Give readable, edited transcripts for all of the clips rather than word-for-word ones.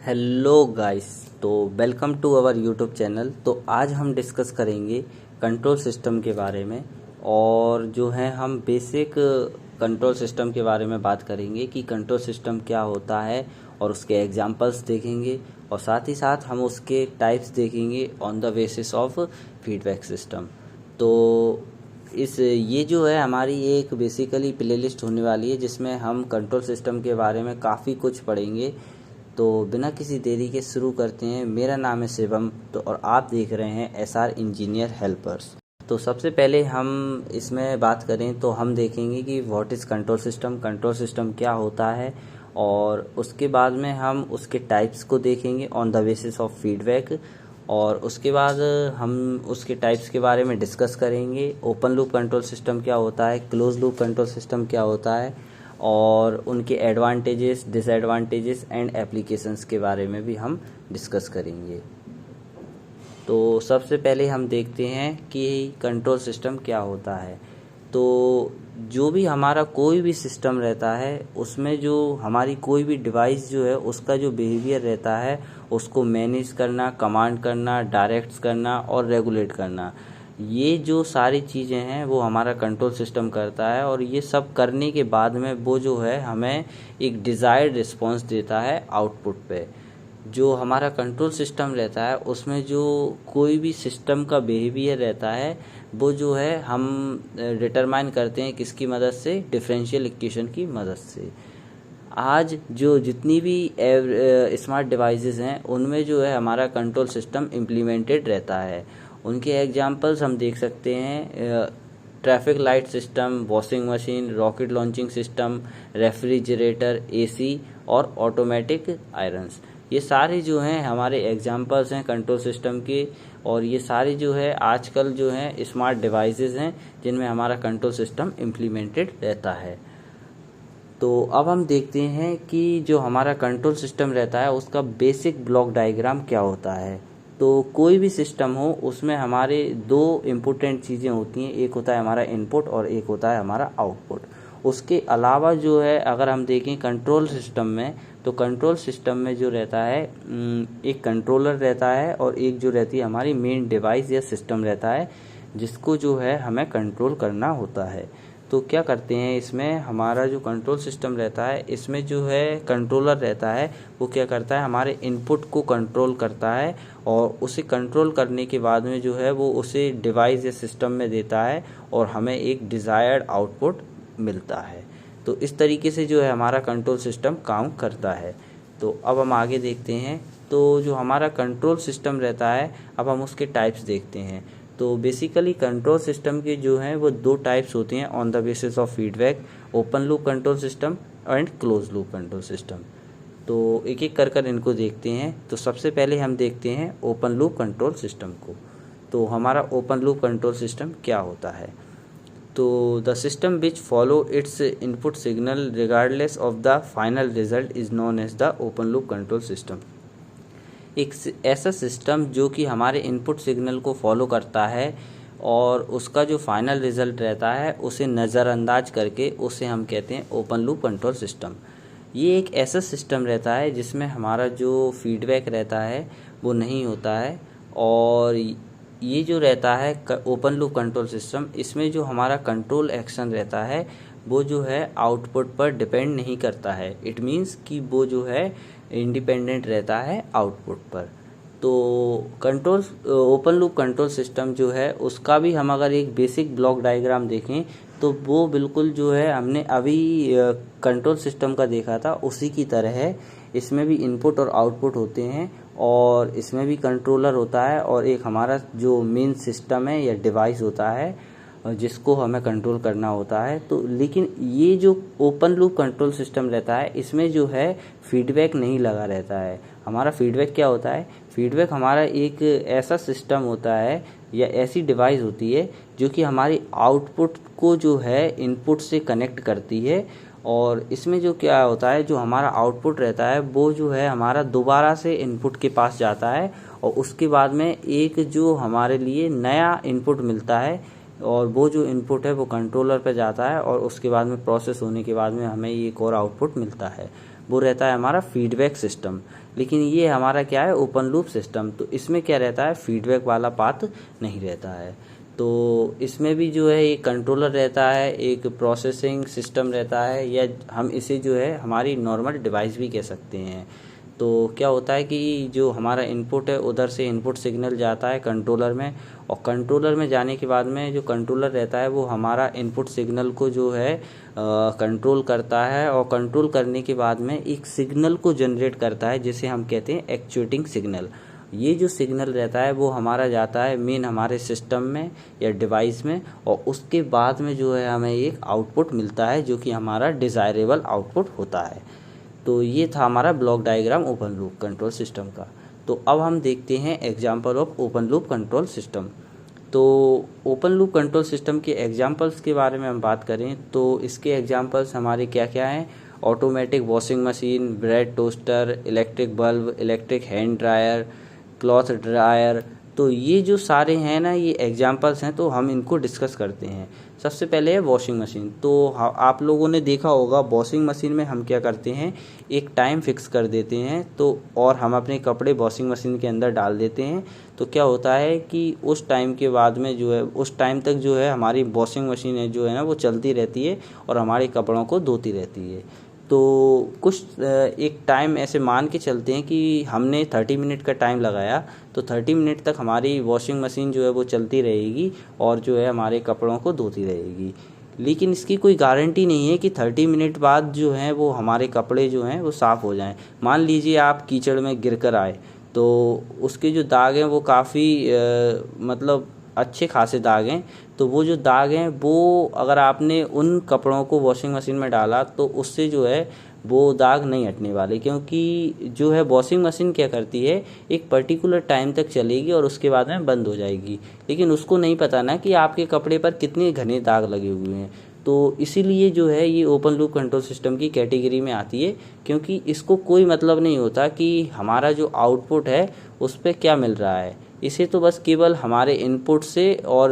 Hello guys. तो welcome to our YouTube channel. तो आज हम डिस्कस करेंगे कंट्रोल सिस्टम के बारे में, और जो है हम बेसिक कंट्रोल सिस्टम के बारे में बात करेंगे कि कंट्रोल सिस्टम क्या होता है और उसके एग्जांपल्स देखेंगे, और साथ ही साथ हम उसके टाइप्स देखेंगे on the basis of feedback system. तो ये जो है हमारी एक बेसिकली प्लेलिस्ट होने वाली है जिसमें हम कंट्रोल सिस्टम के बारे में काफ़ी कुछ पढ़ेंगे। तो बिना किसी देरी के शुरू करते हैं। मेरा नाम है शिवम, तो और आप देख रहे हैं एसआर इंजीनियर हेल्पर्स। तो सबसे पहले हम इसमें बात करें तो हम देखेंगे कि what is control system, control system क्या होता है, और उसके बाद में हम उसके टाइप्स को देखेंगे on the basis of feedback, और उसके बाद हम उसके टाइप्स के बारे में डिस्कस करेंगे। ओपन लूप कंट्रोल सिस्टम क्या होता है, क्लोज लूप कंट्रोल सिस्टम क्या होता है, और उनके एडवांटेजेस, डिसएडवांटेजेस एंड एप्लीकेशंस के बारे में भी हम डिस्कस करेंगे। तो सबसे पहले हम देखते हैं कि कंट्रोल सिस्टम क्या होता है। तो जो भी हमारा कोई भी सिस्टम रहता है उसमें जो हमारी कोई भी डिवाइस जो है उसका जो बिहेवियर रहता है उसको मैनेज करना, कमांड करना, डायरेक्ट करना और रेगुलेट करना, ये जो सारी चीज़ें हैं वो हमारा कंट्रोल सिस्टम करता है। और ये सब करने के बाद में वो जो है हमें एक डिज़ायर्ड रिस्पॉन्स देता है आउटपुट पे। जो हमारा कंट्रोल सिस्टम रहता है उसमें जो कोई भी सिस्टम का बिहेवियर रहता है वो जो है हम डिटरमाइन करते हैं किसकी मदद से, डिफरेंशियल इक्वेशन की मदद से। आज जो जितनी भी स्मार्ट डिवाइसेस हैं उनमें जो है हमारा कंट्रोल सिस्टम इम्प्लीमेंटेड रहता है। उनके एग्जांपल्स हम देख सकते हैं, traffic light system, washing machine, rocket launching system, refrigerator, AC और ऑटोमेटिक आयरन्स। ये सारे जो हैं हमारे एग्जांपल्स हैं कंट्रोल सिस्टम के, और ये सारे जो है आजकल जो हैं स्मार्ट डिवाइसेस हैं जिनमें हमारा कंट्रोल सिस्टम इम्प्लीमेंटेड रहता है। तो अब हम देखते हैं कि जो हमारा कंट्रोल सिस्टम रहता है उसका बेसिक ब्लॉक डायग्राम क्या होता है। तो कोई भी सिस्टम हो उसमें हमारे दो इम्पोर्टेंट चीज़ें होती हैं, एक होता है हमारा इनपुट और एक होता है हमारा आउटपुट। उसके अलावा जो है अगर हम देखें कंट्रोल सिस्टम में, तो कंट्रोल सिस्टम में जो रहता है एक कंट्रोलर रहता है और एक जो रहती है हमारी मेन डिवाइस या सिस्टम रहता है जिसको जो है हमें कंट्रोल करना होता है। तो क्या करते हैं इसमें, हमारा जो कंट्रोल सिस्टम रहता है इसमें जो है कंट्रोलर रहता है वो क्या करता है, हमारे इनपुट को कंट्रोल करता है, और उसे कंट्रोल करने के बाद में जो है वो उसे डिवाइस या सिस्टम में देता है और हमें एक डिज़ायर्ड आउटपुट मिलता है। तो इस तरीके से जो है हमारा कंट्रोल सिस्टम काम करता है। तो अब हम आगे देखते हैं। तो जो हमारा कंट्रोल सिस्टम रहता है अब हम उसके टाइप्स देखते हैं। तो बेसिकली कंट्रोल सिस्टम के जो हैं वो दो टाइप्स होते हैं on the basis of feedback, open loop control system and close loop control system. तो एक एक कर इनको देखते हैं। तो सबसे पहले हम देखते हैं ओपन लूप कंट्रोल सिस्टम को। तो हमारा ओपन लूप कंट्रोल सिस्टम क्या होता है, तो the system which follow its input signal regardless of the final result is known as the open loop control system. एक ऐसा सिस्टम जो कि हमारे इनपुट सिग्नल को फॉलो करता है और उसका जो फाइनल रिजल्ट रहता है उसे नज़रअंदाज करके उसे हम कहते हैं ओपन लूप कंट्रोल सिस्टम। ये एक ऐसा सिस्टम रहता है जिसमें हमारा जो फीडबैक रहता है वो नहीं होता है, और ये जो रहता है ओपन लूप कंट्रोल सिस्टम, इसमें जो हमारा कंट्रोल एक्शन रहता है वो जो है आउटपुट पर डिपेंड नहीं करता है। इट मीन्स कि वो जो है इंडिपेंडेंट रहता है आउटपुट पर। तो control open loop control system जो है उसका भी हम अगर एक बेसिक ब्लॉक डायग्राम देखें तो वो बिल्कुल जो है हमने अभी कंट्रोल सिस्टम का देखा था उसी की तरह है। इसमें भी इनपुट और आउटपुट होते हैं, और इसमें भी कंट्रोलर होता है और एक हमारा जो मेन सिस्टम है या डिवाइस होता है जिसको हमें कंट्रोल करना होता है। तो लेकिन ये जो ओपन लूप कंट्रोल सिस्टम रहता है इसमें जो है फीडबैक नहीं लगा रहता है। हमारा फीडबैक क्या होता है, फीडबैक हमारा एक ऐसा सिस्टम होता है या ऐसी डिवाइस होती है जो कि हमारी आउटपुट को जो है इनपुट से कनेक्ट करती है, और इसमें जो क्या होता है जो हमारा आउटपुट रहता है वो जो है हमारा दोबारा से इनपुट के पास जाता है, और उसके बाद में एक जो हमारे लिए नया इनपुट मिलता है, और वो जो इनपुट है वो कंट्रोलर पे जाता है, और उसके बाद में प्रोसेस होने के बाद में हमें एक और आउटपुट मिलता है। वो रहता है हमारा फीडबैक सिस्टम। लेकिन ये हमारा क्या है, ओपन लूप सिस्टम। तो इसमें क्या रहता है, फीडबैक वाला पाथ नहीं रहता है। तो इसमें भी जो है एक कंट्रोलर रहता है, एक प्रोसेसिंग सिस्टम रहता है, या हम इसे जो है हमारी नॉर्मल डिवाइस भी कह सकते हैं। तो क्या होता है कि जो हमारा इनपुट है उधर से इनपुट सिग्नल जाता है कंट्रोलर में, और कंट्रोलर में जाने के बाद में जो कंट्रोलर रहता है वो हमारा इनपुट सिग्नल को जो है कंट्रोल करता है, और कंट्रोल करने के बाद में एक सिग्नल को जनरेट करता है जिसे हम कहते हैं एक्चुएटिंग सिग्नल। ये जो सिग्नल रहता है वो हमारा जाता है मेन हमारे सिस्टम में या डिवाइस में, और उसके बाद में जो है हमें एक आउटपुट मिलता है जो कि हमारा डिज़ायरेबल आउटपुट होता है। तो ये था हमारा block diagram open loop control system का। तो अब हम देखते हैं example of open loop control system. तो ओपन लूप कंट्रोल सिस्टम के एग्जाम्पल्स के बारे में हम बात करें तो इसके एग्जाम्पल्स हमारे क्या क्या हैं, automatic washing machine, bread toaster, electric bulb, electric hand dryer, cloth dryer. तो ये जो सारे हैं ना, ये एग्जाम्पल्स हैं, तो हम इनको डिस्कस करते हैं। सबसे पहले है वॉशिंग मशीन। तो आप लोगों ने देखा होगा वॉशिंग मशीन में हम क्या करते हैं, एक टाइम फिक्स कर देते हैं, तो और हम अपने कपड़े वॉशिंग मशीन के अंदर डाल देते हैं। तो क्या होता है कि उस टाइम के बाद में जो है, उस टाइम तक जो है हमारी वॉशिंग मशीन है जो है ना वो चलती रहती है और हमारे कपड़ों को धोती रहती है। तो कुछ एक टाइम ऐसे मान के चलते हैं कि हमने 30 मिनट का टाइम लगाया, तो 30 मिनट तक हमारी वॉशिंग मशीन जो है वो चलती रहेगी और जो है हमारे कपड़ों को धोती रहेगी। लेकिन इसकी कोई गारंटी नहीं है कि 30 मिनट बाद जो है वो हमारे कपड़े जो हैं वो साफ़ हो जाएं। मान लीजिए आप कीचड़ में गिर कर आए, तो उसके जो दाग हैं वो काफ़ी मतलब अच्छे खासे दाग हैं। तो वो जो दाग हैं वो अगर आपने उन कपड़ों को वॉशिंग मशीन में डाला तो उससे जो है वो दाग नहीं हटने वाले, क्योंकि जो है वॉशिंग मशीन क्या करती है, एक पर्टिकुलर टाइम तक चलेगी और उसके बाद में बंद हो जाएगी। लेकिन उसको नहीं पता ना कि आपके कपड़े पर कितने घने दाग लगे हुए हैं। तो इसीलिए जो है ये ओपन लूप कंट्रोल सिस्टम की कैटेगरी में आती है, क्योंकि इसको कोई मतलब नहीं होता कि हमारा जो आउटपुट है उस पर क्या मिल रहा है। इसे तो बस केवल हमारे इनपुट से और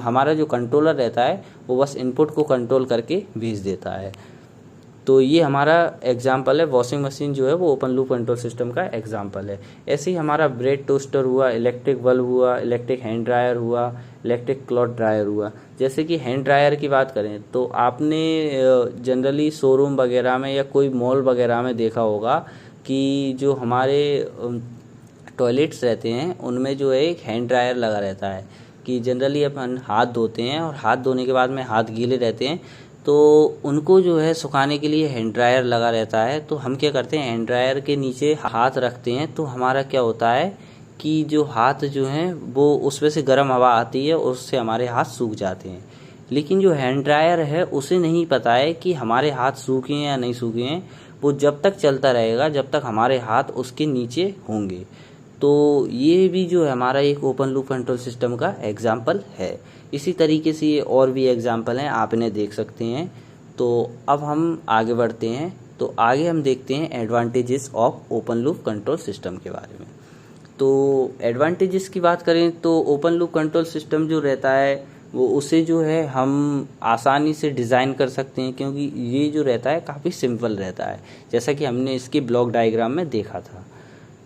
हमारा जो कंट्रोलर रहता है वो बस इनपुट को कंट्रोल करके भेज देता है। तो ये हमारा एग्जाम्पल है, वॉशिंग मशीन जो है वो ओपन लूप कंट्रोल सिस्टम का एग्जाम्पल है। ऐसे ही हमारा ब्रेड टोस्टर हुआ, इलेक्ट्रिक बल्ब हुआ, इलेक्ट्रिक हैंड ड्रायर हुआ, इलेक्ट्रिक क्लॉथ ड्रायर हुआ। जैसे कि हैंड ड्रायर की बात करें तो आपने जनरली शोरूम वगैरह में या कोई मॉल वगैरह में देखा होगा कि जो हमारे टॉयलेट्स रहते हैं उनमें जो है एक हैंड ड्रायर लगा रहता है, कि जनरली अपन हाथ धोते हैं और हाथ धोने के बाद में हाथ गीले रहते हैं, तो उनको जो है सुखाने के लिए हैंड ड्रायर लगा रहता है। तो हम क्या करते हैं, हैंड ड्रायर के नीचे हाथ रखते हैं, तो हमारा क्या होता है कि जो हाथ जो हैं वो उसमें से गर्म हवा आती है और उससे हमारे हाथ सूख जाते हैं। लेकिन जो हैंड ड्रायर है उसे नहीं पता है कि हमारे हाथ सूखे हैं या नहीं सूखे हैं। वो जब तक चलता रहेगा जब तक हमारे हाथ उसके नीचे होंगे। तो ये भी जो है हमारा एक ओपन लूप कंट्रोल सिस्टम का एग्जाम्पल है। इसी तरीके से ये और भी एग्जाम्पल हैं, आप इन्हें देख सकते हैं। तो अब हम आगे बढ़ते हैं, तो आगे हम देखते हैं advantages of open loop control system के बारे में। तो एडवांटेजेस की बात करें तो ओपन लूप कंट्रोल सिस्टम जो रहता है वो उसे जो है हम आसानी से डिज़ाइन कर सकते हैं, क्योंकि ये जो रहता है काफ़ी सिंपल रहता है, जैसा कि हमने इसके ब्लॉक डायग्राम में देखा था।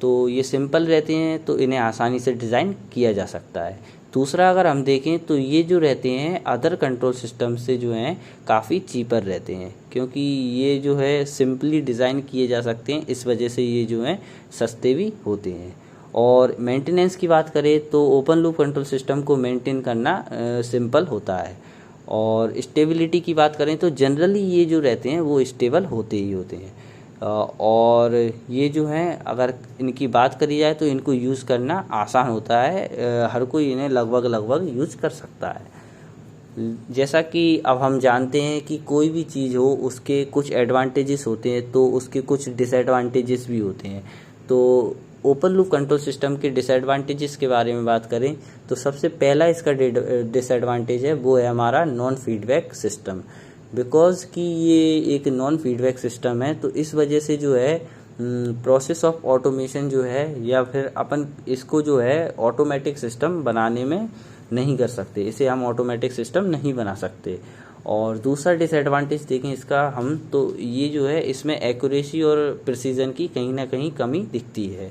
तो ये सिंपल रहते हैं तो इन्हें आसानी से डिज़ाइन किया जा सकता है। दूसरा अगर हम देखें तो ये जो रहते हैं अदर कंट्रोल सिस्टम से जो हैं काफ़ी चीपर रहते हैं, क्योंकि ये जो है सिंपली डिज़ाइन किए जा सकते हैं, इस वजह से ये जो हैं सस्ते भी होते हैं। और मेंटेनेंस की बात करें तो ओपन लूप कंट्रोल सिस्टम को मेंटेन करना सिंपल होता है। और स्टेबिलिटी की बात करें तो जनरली ये जो रहते हैं वो स्टेबल होते ही होते हैं। और ये जो हैं अगर इनकी बात करी जाए तो इनको यूज़ करना आसान होता है, हर कोई इन्हें लगभग यूज़ कर सकता है। जैसा कि अब हम जानते हैं कि कोई भी चीज़ हो उसके कुछ एडवांटेजेस होते हैं तो उसके कुछ डिसएडवांटेजेस भी होते हैं। तो ओपन लूप कंट्रोल सिस्टम के डिसएडवांटेजेस के बारे में बात करें तो सबसे पहला इसका डिसएडवांटेज है वो है हमारा नॉन फीडबैक सिस्टम। बिकॉज कि ये एक नॉन फीडबैक सिस्टम है तो इस वजह से जो है प्रोसेस ऑफ ऑटोमेशन जो है या फिर अपन इसको जो है ऑटोमेटिक सिस्टम बनाने में नहीं कर सकते, इसे हम ऑटोमेटिक सिस्टम नहीं बना सकते। और दूसरा डिसएडवांटेज देखें इसका हम, तो ये जो है इसमें एक्यूरेसी और प्रिसीजन की कहीं ना कहीं कमी दिखती है।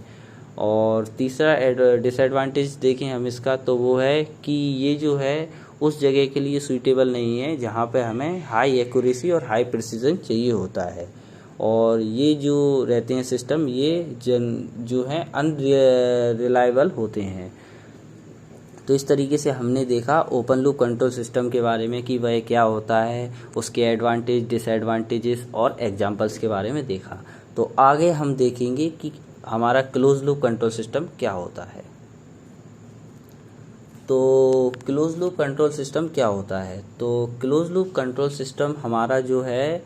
और तीसरा डिसएडवांटेज देखें हम इसका, तो वो है कि ये जो है उस जगह के लिए सूटेबल नहीं है जहाँ पे हमें हाई एक्यूरेसी और हाई प्रिसीजन चाहिए होता है। और ये जो रहते हैं सिस्टम, ये जो है अनरिलायबल होते हैं। तो इस तरीके से हमने देखा ओपन लूप कंट्रोल सिस्टम के बारे में कि वह क्या होता है, उसके एडवांटेज, डिसएडवांटेजेस और एग्जांपल्स के बारे में देखा। तो आगे हम देखेंगे कि हमारा क्लोज लूप कंट्रोल सिस्टम क्या होता है। तो क्लोज लूप कंट्रोल सिस्टम क्या होता है? तो क्लोज लूप कंट्रोल सिस्टम हमारा जो है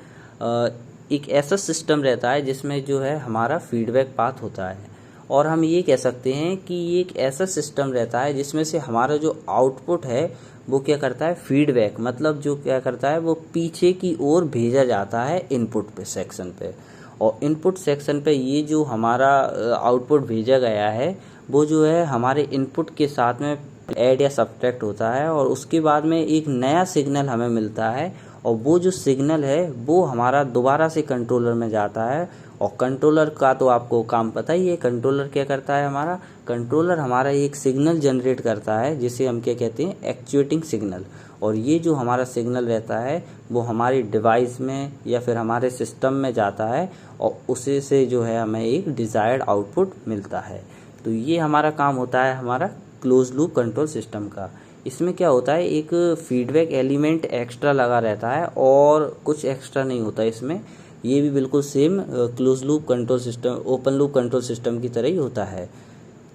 एक ऐसा सिस्टम रहता है जिसमें जो है हमारा फीडबैक पाथ होता है, और हम ये कह सकते हैं कि ये एक ऐसा सिस्टम रहता है जिसमें से हमारा जो आउटपुट है वो क्या करता है, फीडबैक मतलब जो क्या करता है वो पीछे की ओर भेजा जाता है इनपुट पे सेक्शन पे। और इनपुट सेक्शन पे ये जो हमारा आउटपुट भेजा गया है वो जो है हमारे इनपुट के साथ में ऐड या सब्ट्रैक्ट होता है, और उसके बाद में एक नया सिग्नल हमें मिलता है, और वो जो सिग्नल है वो हमारा दोबारा से कंट्रोलर में जाता है। और कंट्रोलर का तो आपको काम पता ही है, कंट्रोलर क्या करता है, कंट्रोलर हमारा एक सिग्नल जनरेट करता है जिसे हम क्या कहते हैं, एक्चुएटिंग सिग्नल। और ये जो हमारा सिग्नल रहता है वो हमारी डिवाइस में या फिर हमारे सिस्टम में जाता है, और उसी से जो है हमें एक डिजायर्ड आउटपुट मिलता है। तो ये हमारा काम होता है हमारा क्लोज लूप कंट्रोल सिस्टम का। इसमें क्या होता है, एक फीडबैक एलिमेंट एक्स्ट्रा लगा रहता है और कुछ एक्स्ट्रा नहीं होता इसमें। ये भी बिल्कुल same close loop control system, open loop control system की तरह ही होता है।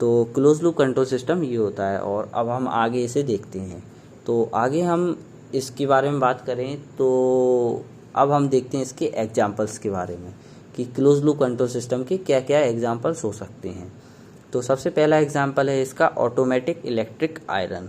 तो क्लोज लूप कंट्रोल सिस्टम ये होता है, और अब हम आगे इसे देखते हैं। तो आगे हम इसके बारे में बात करें तो अब हम देखते हैं इसके एग्जाम्पल्स के बारे में कि क्लोज लूप कंट्रोल सिस्टम के क्या क्या एग्जाम्पल्स हो सकते हैं। तो सबसे पहला एग्जाम्पल है इसका ऑटोमेटिक इलेक्ट्रिक आयरन।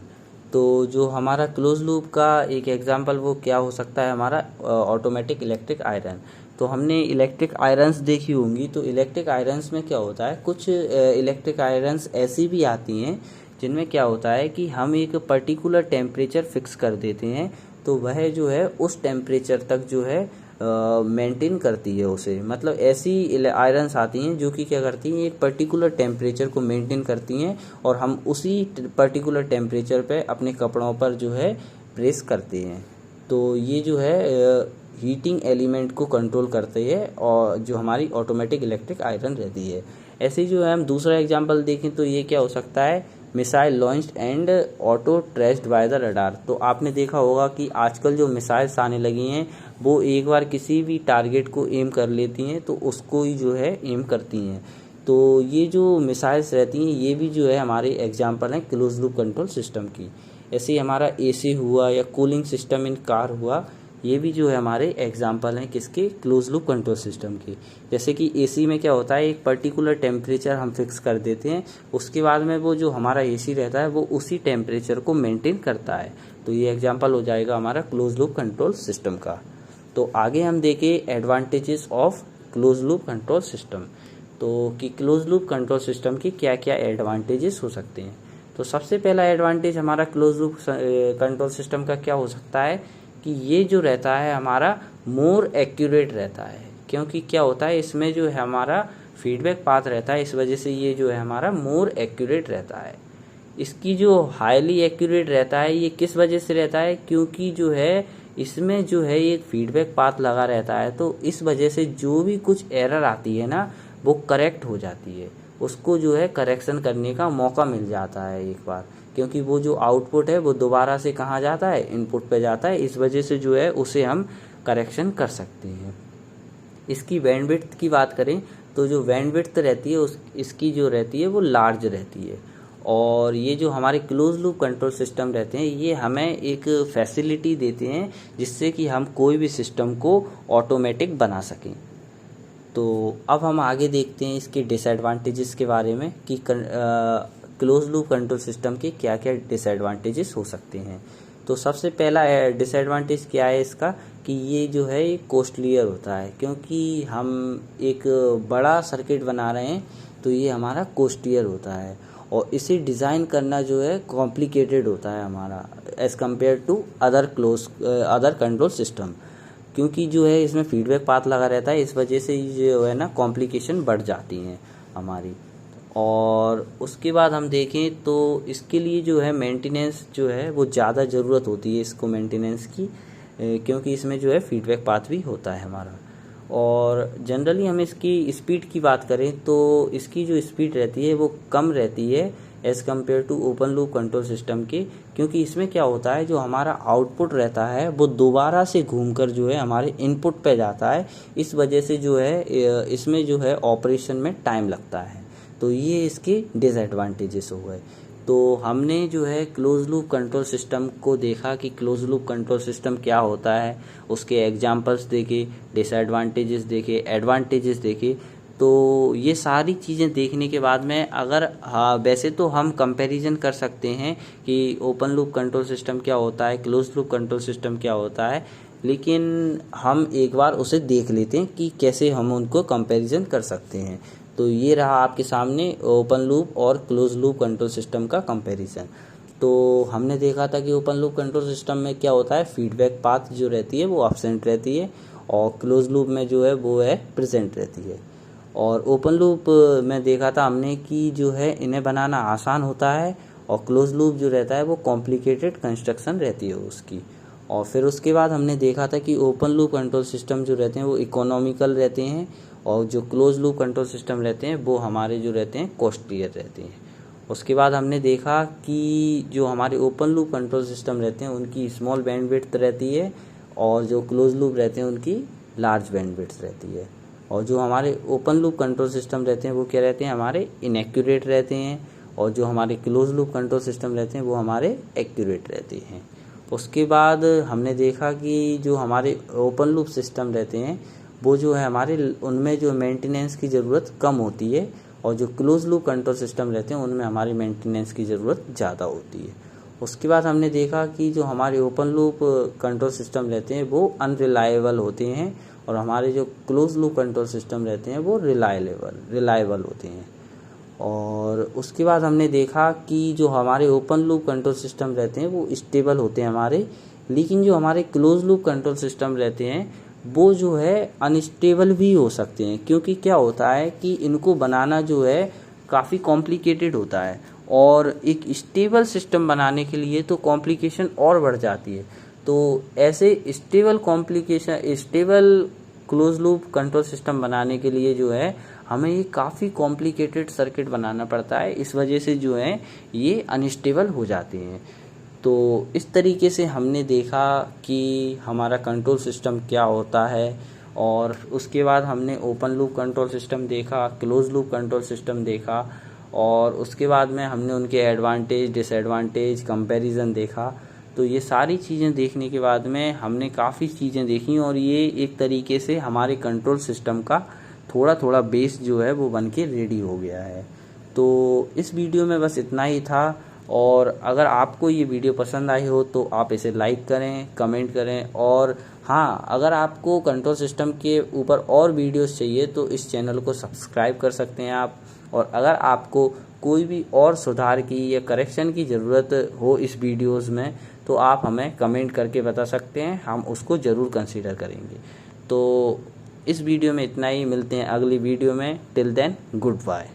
तो जो हमारा क्लोज लूप का एक एग्जाम्पल वो क्या हो सकता है, हमारा ऑटोमेटिक इलेक्ट्रिक आयरन। तो हमने इलेक्ट्रिक आयरन्स देखी होंगी, तो इलेक्ट्रिक आयरन्स में क्या होता है, कुछ इलेक्ट्रिक आयरन्स ऐसी भी आती हैं जिनमें क्या होता है कि हम एक पर्टिकुलर टेम्परेचर फिक्स कर देते हैं, तो वह जो है उस टेम्परेचर तक जो है मेंटेन करती है उसे। मतलब ऐसी आयरन्स आती हैं जो कि क्या करती हैं, एक पर्टिकुलर टेम्परेचर को मेंटेन करती हैं, और हम उसी पर्टिकुलर टेम्परेचर पे अपने कपड़ों पर जो है प्रेस करते हैं। तो ये जो है हीटिंग एलिमेंट को कंट्रोल करते हैं, और जो हमारी ऑटोमेटिक इलेक्ट्रिक आयरन रहती है। ऐसे जो है हम दूसरा एग्जांपल देखें तो ये क्या हो सकता है, missile launched and auto traced by the radar. तो आपने देखा होगा कि आजकल जो मिसाइल्स आने लगी हैं वो एक बार किसी भी टारगेट को एम कर लेती हैं तो उसको ही जो है एम करती हैं। तो ये जो मिसाइल्स रहती हैं ये भी जो है हमारे एग्जांपल हैं क्लोज लूप कंट्रोल सिस्टम की। ऐसे ही हमारा एसी हुआ या कूलिंग सिस्टम इन कार हुआ, ये भी जो है हमारे एग्जाम्पल हैं किसके, क्लोज लूप कंट्रोल सिस्टम की। जैसे कि एसी में क्या होता है, एक पर्टिकुलर टेम्परेचर हम फिक्स कर देते हैं, उसके बाद में वो जो हमारा एसी रहता है वो उसी टेम्परेचर को मेंटेन करता है। तो ये एग्जाम्पल हो जाएगा हमारा क्लोज लूप कंट्रोल सिस्टम का। तो आगे हम देखें advantages of close loop control system. तो कि क्लोज लूप कंट्रोल सिस्टम की क्या क्या एडवांटेजेस हो सकते हैं। तो सबसे पहला एडवांटेज हमारा क्लोज लूप कंट्रोल सिस्टम का क्या हो सकता है कि ये जो रहता है हमारा मोर एक्यूरेट रहता है, क्योंकि क्या होता है इसमें जो है हमारा फीडबैक पाथ रहता है, इस वजह से ये जो है हमारा मोर एक्यूरेट रहता है। इसकी जो हाईली एक्यूरेट रहता है ये किस वजह से रहता है, क्योंकि जो है इसमें जो है एक फीडबैक पाथ लगा रहता है, तो इस वजह से जो भी कुछ एरर आती है ना वो करेक्ट हो जाती है, उसको जो है करेक्शन करने का मौका मिल जाता है एक बार, क्योंकि वो जो आउटपुट है वो दोबारा से कहाँ जाता है, इनपुट पे जाता है। इस वजह से जो है उसे हम करेक्शन कर सकते हैं। इसकी बैंडविड्थ की बात करें तो जो बैंडविड्थ रहती है इसकी जो रहती है वो लार्ज रहती है। और ये जो हमारे क्लोज लूप कंट्रोल सिस्टम रहते हैं ये हमें एक फैसिलिटी देते हैं जिससे कि हम कोई भी सिस्टम को ऑटोमेटिक बना सकें। तो अब हम आगे देखते हैं इसके डिसएडवांटेजेस के बारे में कि क्लोज लूप कंट्रोल सिस्टम के क्या क्या डिसएडवांटेजेस हो सकते हैं। तो सबसे पहला डिसएडवांटेज क्या है इसका कि ये जो है ये कॉस्टलियर होता है, क्योंकि हम एक बड़ा सर्किट बना रहे हैं तो ये हमारा कॉस्टलियर होता है। और इसे डिज़ाइन करना जो है कॉम्प्लिकेटेड होता है हमारा as compare to other control system, क्योंकि जो है इसमें फीडबैक पाथ लगा रहता है, इस वजह से जो है ना कॉम्प्लिकेशन बढ़ जाती हैं हमारी। और उसके बाद हम देखें तो इसके लिए जो है मेंटेनेंस जो है वो ज़्यादा ज़रूरत होती है इसको मेंटेनेंस की, क्योंकि इसमें जो है फीडबैक पाथ भी होता है हमारा। और जनरली हम इसकी स्पीड की बात करें तो इसकी जो स्पीड रहती है वो कम रहती है as compare to open loop control system के, क्योंकि इसमें क्या होता है जो हमारा आउटपुट रहता है वो दोबारा से घूमकर जो है हमारे इनपुट पे जाता है, इस वजह से जो है इसमें जो है ऑपरेशन में टाइम लगता है। तो ये इसके डिसएडवांटेजेस हो गए। तो हमने जो है क्लोज लूप कंट्रोल सिस्टम को देखा कि क्लोज लूप कंट्रोल सिस्टम क्या होता है, उसके एग्जांपल्स देखे, डिसएडवांटेजेस देखे, एडवांटेजेस देखे। तो ये सारी चीज़ें देखने के बाद में अगर वैसे तो हम कंपैरिजन कर सकते हैं कि ओपन लूप कंट्रोल सिस्टम क्या होता है, क्लोज लूप कंट्रोल सिस्टम क्या होता है, लेकिन हम एक बार उसे देख लेते हैं कि कैसे हम उनको कंपैरिजन कर सकते हैं। तो ये रहा आपके सामने ओपन लूप और क्लोज लूप कंट्रोल सिस्टम का कंपैरिजन। तो हमने देखा था कि ओपन लूप कंट्रोल सिस्टम में क्या होता है, फीडबैक पाथ जो रहती है वो एब्सेंट रहती है, और क्लोज लूप में जो है वो है प्रेजेंट रहती है। और ओपन लूप में देखा था हमने कि जो है इन्हें बनाना आसान होता है, और क्लोज लूप जो रहता है वो कॉम्प्लिकेटेड कंस्ट्रक्शन रहती है उसकी। और फिर उसके बाद हमने देखा था कि ओपन लूप कंट्रोल सिस्टम जो रहते हैं वो इकोनॉमिकल रहते हैं, और जो क्लोज लूप कंट्रोल सिस्टम रहते हैं वो हमारे जो रहते हैं कॉस्टलियर रहते हैं। उसके बाद हमने देखा कि जो हमारे ओपन लूप कंट्रोल सिस्टम रहते हैं उनकी स्मॉल बैंडविड्थ रहती है, और जो क्लोज लूप रहते हैं उनकी लार्ज बैंडविड्थ रहती है। और जो हमारे ओपन लूप कंट्रोल सिस्टम रहते हैं वो क्या रहते हैं, हमारे इनएक्यूरेट रहते हैं, और जो हमारे क्लोज लूप कंट्रोल सिस्टम रहते हैं वो हमारे एक्यूरेट रहते हैं। उसके बाद हमने देखा कि जो हमारे ओपन लूप सिस्टम रहते हैं वो जो है हमारे उनमें जो मेंटेनेंस की ज़रूरत कम होती है, और जो क्लोज लूप कंट्रोल सिस्टम रहते हैं उनमें हमारी मेंटेनेंस की ज़रूरत ज़्यादा होती है। उसके बाद हमने देखा कि जो हमारे ओपन लूप कंट्रोल सिस्टम रहते हैं वो अनरिलायबल होते हैं, और हमारे जो क्लोज लूप कंट्रोल सिस्टम रहते हैं वो रिलायबल होते हैं। और उसके बाद हमने देखा कि जो हमारे ओपन लूप कंट्रोल सिस्टम रहते हैं वो स्टेबल होते हैं हमारे, लेकिन जो हमारे क्लोज लूप कंट्रोल सिस्टम रहते हैं वो जो है अनस्टेबल भी हो सकते हैं, क्योंकि क्या होता है कि इनको बनाना जो है काफ़ी कॉम्प्लिकेटेड होता है, और एक स्टेबल सिस्टम बनाने के लिए तो कॉम्प्लिकेशन और बढ़ जाती है। तो ऐसे stable close loop control system बनाने के लिए जो है हमें ये काफ़ी कॉम्प्लिकेटेड सर्किट बनाना पड़ता है, इस वजह से जो है ये अनस्टेबल हो जाते हैं। तो इस तरीके से हमने देखा कि हमारा कंट्रोल सिस्टम क्या होता है, और उसके बाद हमने ओपन लूप कंट्रोल सिस्टम देखा, क्लोज लूप कंट्रोल सिस्टम देखा, और उसके बाद में हमने उनके एडवांटेज, डिसएडवांटेज, कंपैरिजन देखा। तो ये सारी चीज़ें देखने के बाद में हमने काफ़ी चीज़ें देखी, और ये एक तरीके से हमारे कंट्रोल सिस्टम का थोड़ा थोड़ा बेस जो है वो बन के रेडी हो गया है। तो इस वीडियो में बस इतना ही था, और अगर आपको ये वीडियो पसंद आई हो तो आप इसे लाइक करें, कमेंट करें, और हाँ, अगर आपको कंट्रोल सिस्टम के ऊपर और वीडियोस चाहिए तो इस चैनल को सब्सक्राइब कर सकते हैं आप। और अगर आपको कोई भी और सुधार की या करेक्शन की ज़रूरत हो इस वीडियोस में तो आप हमें कमेंट करके बता सकते हैं, हम उसको ज़रूर कंसीडर करेंगे। तो इस वीडियो में इतना ही, मिलते हैं अगली वीडियो में। Till then, good bye.